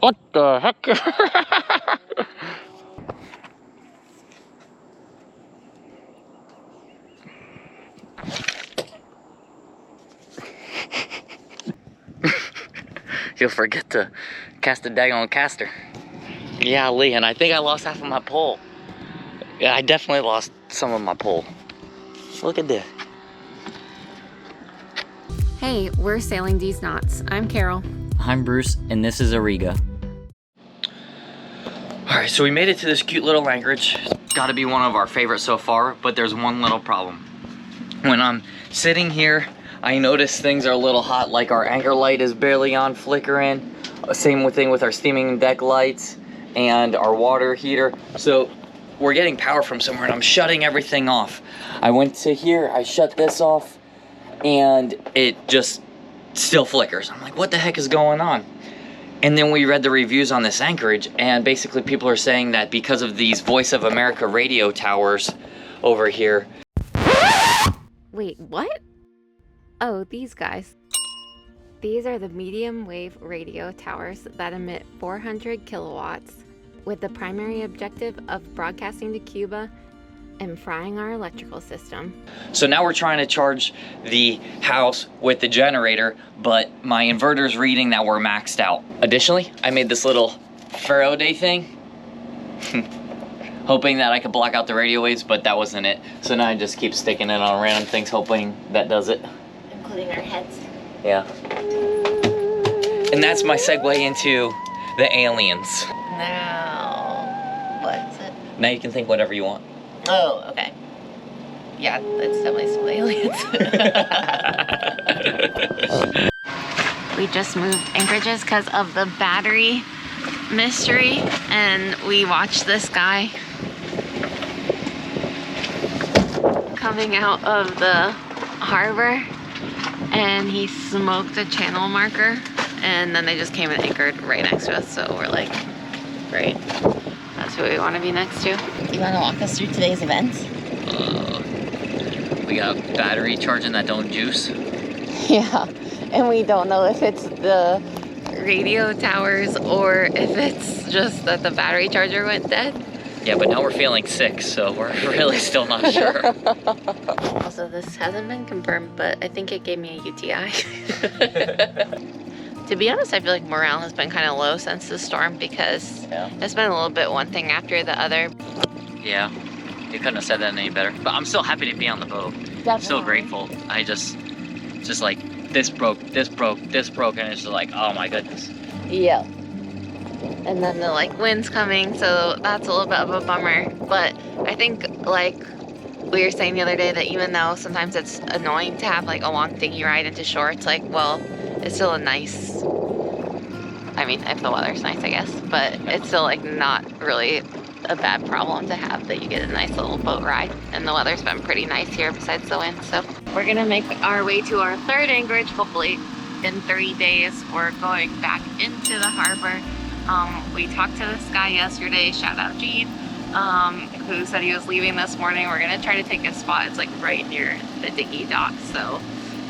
What the heck? You'll forget to cast a daggone caster. Yeah, Lee, and I think I lost half of my pole. Yeah, I definitely lost some of my pole. Look at this. Hey, we're sailing Deez Knots. I'm Carol. I'm Bruce, and this is Ariga. Alright, so we made it to this cute little anchorage. It's gotta be one of our favorites so far, but there's one little problem. When I'm sitting here, I notice things are a little hot, like our anchor light is barely on, flickering. Same thing with our steaming deck lights and our water heater. So we're getting power from somewhere and I'm shutting everything off. I went to here, I shut this off, and it just still flickers. I'm like, what the heck is going on? And then we read the reviews on this Anchorage, and basically people are saying that because of these Voice of America radio towers over here. Wait, what? Oh, these guys. These are the medium wave radio towers that emit 400 kilowatts with the primary objective of broadcasting to Cuba and frying our electrical system. So now we're trying to charge the house with the generator, but my inverter's reading that we're maxed out. Additionally, I made this little Faraday thing, hoping that I could block out the radio waves, but that wasn't it. So now I just keep sticking it on random things, hoping that does it. Including our heads. Yeah. And that's my segue into the aliens. Now, what's it? Now you can think whatever you want. Oh, okay. Yeah, it's definitely some aliens. We just moved anchorages because of the battery mystery, and we watched this guy coming out of the harbor, and he smoked a channel marker, and then they just came and anchored right next to us. So we're like, great, that's who we want to be next to. You want to walk us through today's events? We got battery charging that don't juice. Yeah, and we don't know if it's the radio towers or if it's just that the battery charger went dead. Yeah, but now we're feeling sick, so we're really still not sure. Also, this hasn't been confirmed, but I think it gave me a UTI. To be honest, I feel like morale has been kind of low since the storm because it's been a little bit one thing after the other. Yeah, you couldn't have said that any better. But I'm still happy to be on the boat. Definitely. I'm still grateful. I just like, this broke, and it's just like, oh my goodness. Yeah. And then the wind's coming, so that's a little bit of a bummer. But I think we were saying the other day that even though sometimes it's annoying to have a long dinghy ride into shore, it's well, it's still a nice, I mean, if the weather's nice, I guess, but it's still not really a bad problem to have, that you get a nice little boat ride. And the weather's been pretty nice here besides the wind. So we're gonna make our way to our third anchorage. Hopefully in 3 days we're going back into the harbor. We talked to this guy yesterday, shout out Gene, who said he was leaving this morning. We're gonna try to take a spot. It's right near the dinghy dock, so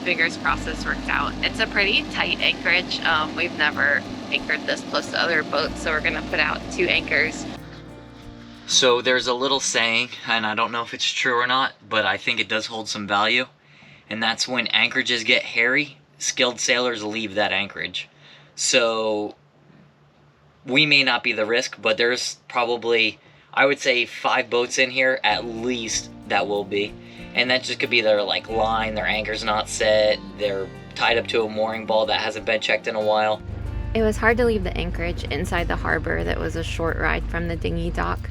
fingers crossed this works out. It's a pretty tight anchorage. We've never anchored this close to other boats, so we're gonna put out 2 anchors. So there's a little saying, and I don't know if it's true or not, but I think it does hold some value, and that's when anchorages get hairy, skilled sailors leave that anchorage. So we may not be the risk, but there's probably, I would say, 5 boats in here at least that will be. And that just could be their line, their anchor's not set, they're tied up to a mooring ball that hasn't been checked in a while. It was hard to leave the anchorage inside the harbor that was a short ride from the dinghy dock,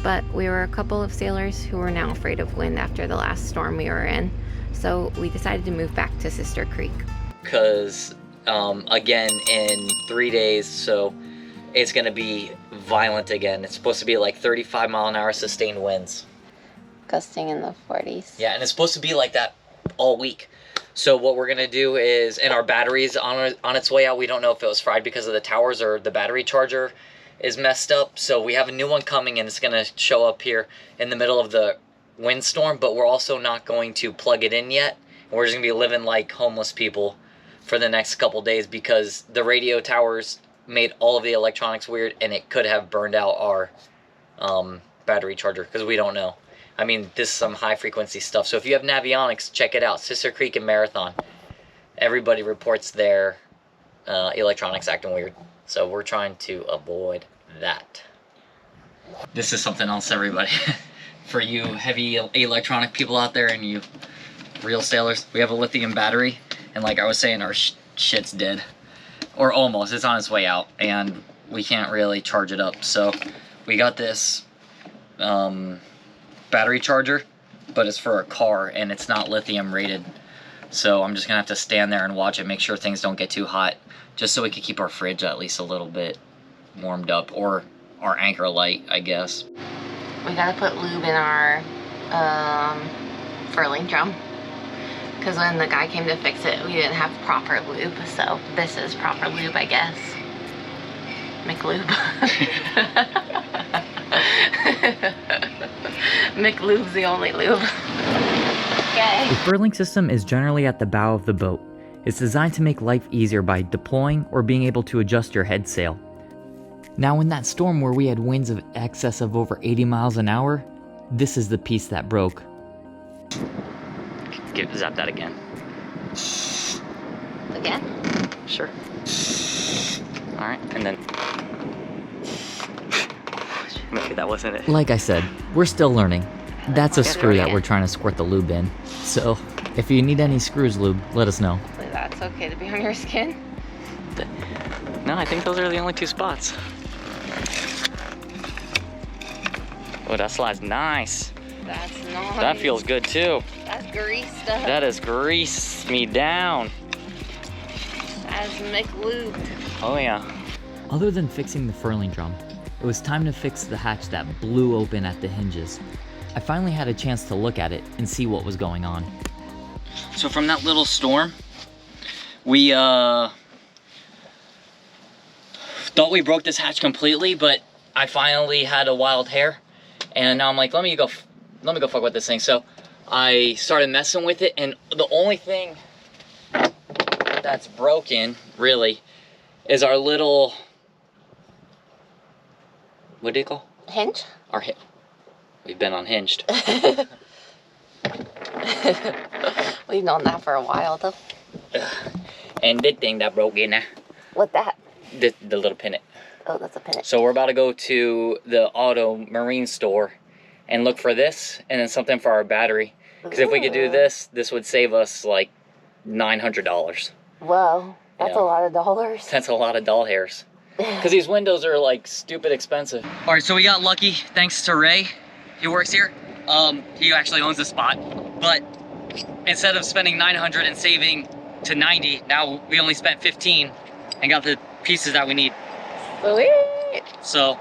but we were a couple of sailors who were now afraid of wind after the last storm we were in, so we decided to move back to Sister Creek. Because, again, in 3 days, so it's going to be violent again. It's supposed to be 35 mile an hour sustained winds. Gusting in the 40s. Yeah, and it's supposed to be like that all week. So what we're going to do is, and our battery's on its way out. We don't know if it was fried because of the towers or the battery charger is messed up. So we have a new one coming, and it's going to show up here in the middle of the windstorm, but we're also not going to plug it in yet. We're just going to be living like homeless people for the next couple days because the radio towers made all of the electronics weird, and it could have burned out our battery charger, because we don't know. I mean, this is some high frequency stuff. So if you have Navionics, check it out. Sister Creek and Marathon. Everybody reports their electronics acting weird. So we're trying to avoid that. This is something else, everybody. For you heavy electronic people out there and you real sailors, we have a lithium battery. And like I was saying, our shit's dead. Or almost. It's on its way out. And we can't really charge it up. So we got this battery charger, but it's for a car and it's not lithium rated. So I'm just gonna have to stand there and watch it, make sure things don't get too hot, just so we can keep our fridge at least a little bit warmed up, or our anchor light, I guess. We gotta put lube in our furling drum, because when the guy came to fix it, we didn't have proper lube, so this is proper lube, I guess. McLube. McLube's the only lube. Okay. The furling system is generally at the bow of the boat. It's designed to make life easier by deploying or being able to adjust your head sail. Now in that storm where we had winds of excess of over 80 miles an hour, this is the piece that broke. Zap that again. Again? Sure. Alright, and then... Maybe that wasn't it. Like I said, we're still learning. That's a Get it screw that again. we're trying to squirt the lube in. So, if you need any screws lube, let us know. That's okay to be on your skin. No, I think those are the only two spots. Oh, that slides nice. That's nice. That feels good too. That's grease stuff. That has greased me down. That's McLube. Oh yeah. Other than fixing the furling drum, it was time to fix the hatch that blew open at the hinges. I finally had a chance to look at it and see what was going on. So from that little storm, we thought we broke this hatch completely, but I finally had a wild hair, and now I'm like, let me go fuck with this thing. So I started messing with it, and the only thing that's broken, really, is our little, what do you call? Hinge? Our hip. We've been unhinged. We've known that for a while, though. And the thing that broke in there, What's that? the little pennant. Oh, that's a pennant. So we're about to go to the auto marine store and look for this and then something for our battery. Because if we could do this, this would save us like $900. Whoa, that's Yeah. a lot of dollars. That's a lot of doll hairs. Because these windows are like stupid expensive. All right, so we got lucky thanks to Ray. He works here. He actually owns the spot. But instead of spending $900 and saving to $90, now we only spent $15 and got the pieces that we need. Sweet. So,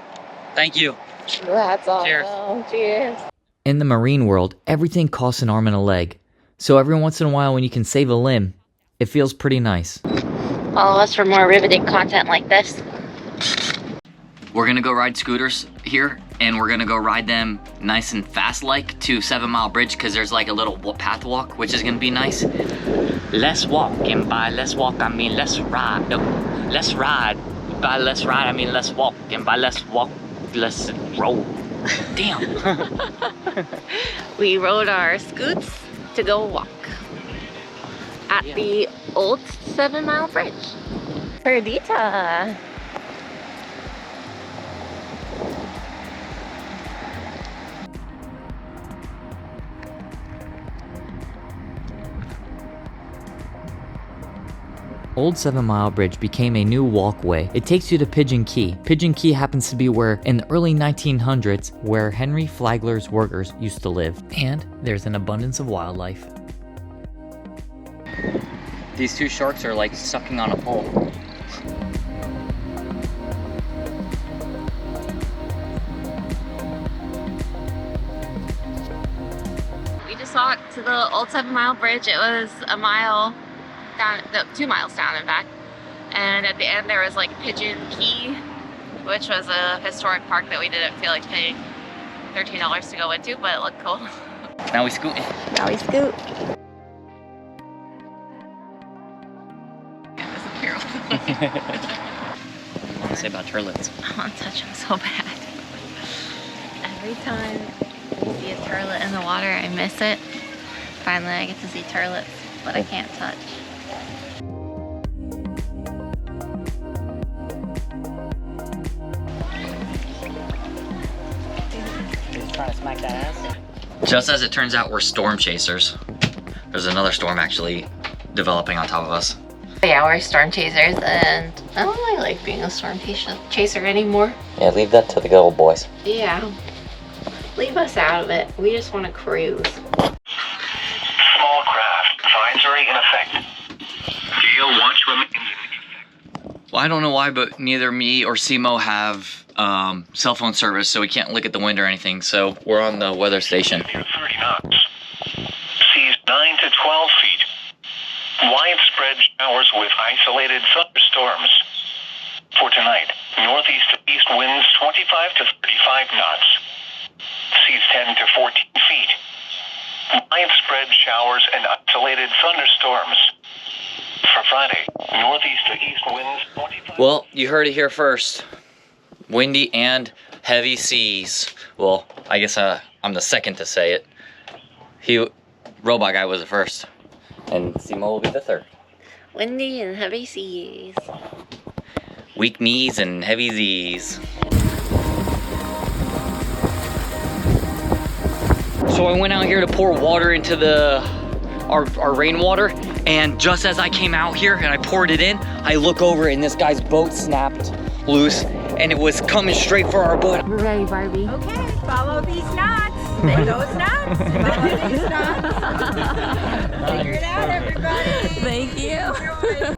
thank you. That's awesome. Cheers. Cheers. In the marine world, everything costs an arm and a leg. So every once in a while when you can save a limb, it feels pretty nice. Follow us for more riveting content like this. We're gonna go ride scooters here, and we're gonna go ride them nice and fast like to 7 Mile Bridge, because there's like a little path walk, which is gonna be nice. Let's walk, and by let's walk I mean let's ride. No, let's ride. By let's ride I mean let's walk, and by let's walk let's roll. Damn. We rode our scoots to go walk at the old 7 Mile Bridge. Perdita. Old 7 Mile Bridge became a new walkway. It takes you to Pigeon Key. Pigeon Key happens to be where, in the early 1900s, where Henry Flagler's workers used to live. And there's an abundance of wildlife. These two sharks are like sucking on a pole. We just walked to the old 7 Mile Bridge. It was a mile down, no, 2 miles down in fact. And at the end there was like Pigeon Key, which was a historic park that we didn't feel like paying $13 to go into, but it looked cool. Now we scoot. Now we scoot. to say about turtlets? I want to touch them so bad. Every time I see a turtlet in the water, I miss it. Finally, I get to see turtlets, but I can't touch. Just trying to smack that ass. Just as it turns out, we're storm chasers. There's another storm actually developing on top of us. Yeah, we're storm chasers, and I don't really like being a storm chaser anymore. Yeah, leave that to the good old boys. Yeah. Leave us out of it. We just want to cruise. Small craft advisory in effect. Gale watch remains in effect. Well, I don't know why, but neither me or Simo have cell phone service, so we can't look at the wind or anything. So we're on the weather station. Near 30 knots. Seas 9 to 12 feet. Widespread showers with isolated thunderstorms. For tonight, northeast to east winds 25 to 35 knots. Seas 10 to 14 feet. Widespread showers and isolated thunderstorms. For Friday, northeast to east winds 25. Well, you heard it here first. Windy and heavy seas. Well, I guess I'm the second to say it. Robot Guy was the first. And Simo will be the third. Windy and heavy seas. Weak knees and heavy Z's. So I went out here to pour water into our rainwater, and just as I came out here and I poured it in, I look over and this guy's boat snapped loose and it was coming straight for our boat. We're ready, Barbie. Okay, follow these knots. Those knots. Follow these knots. Figure it out, everybody. Thank you.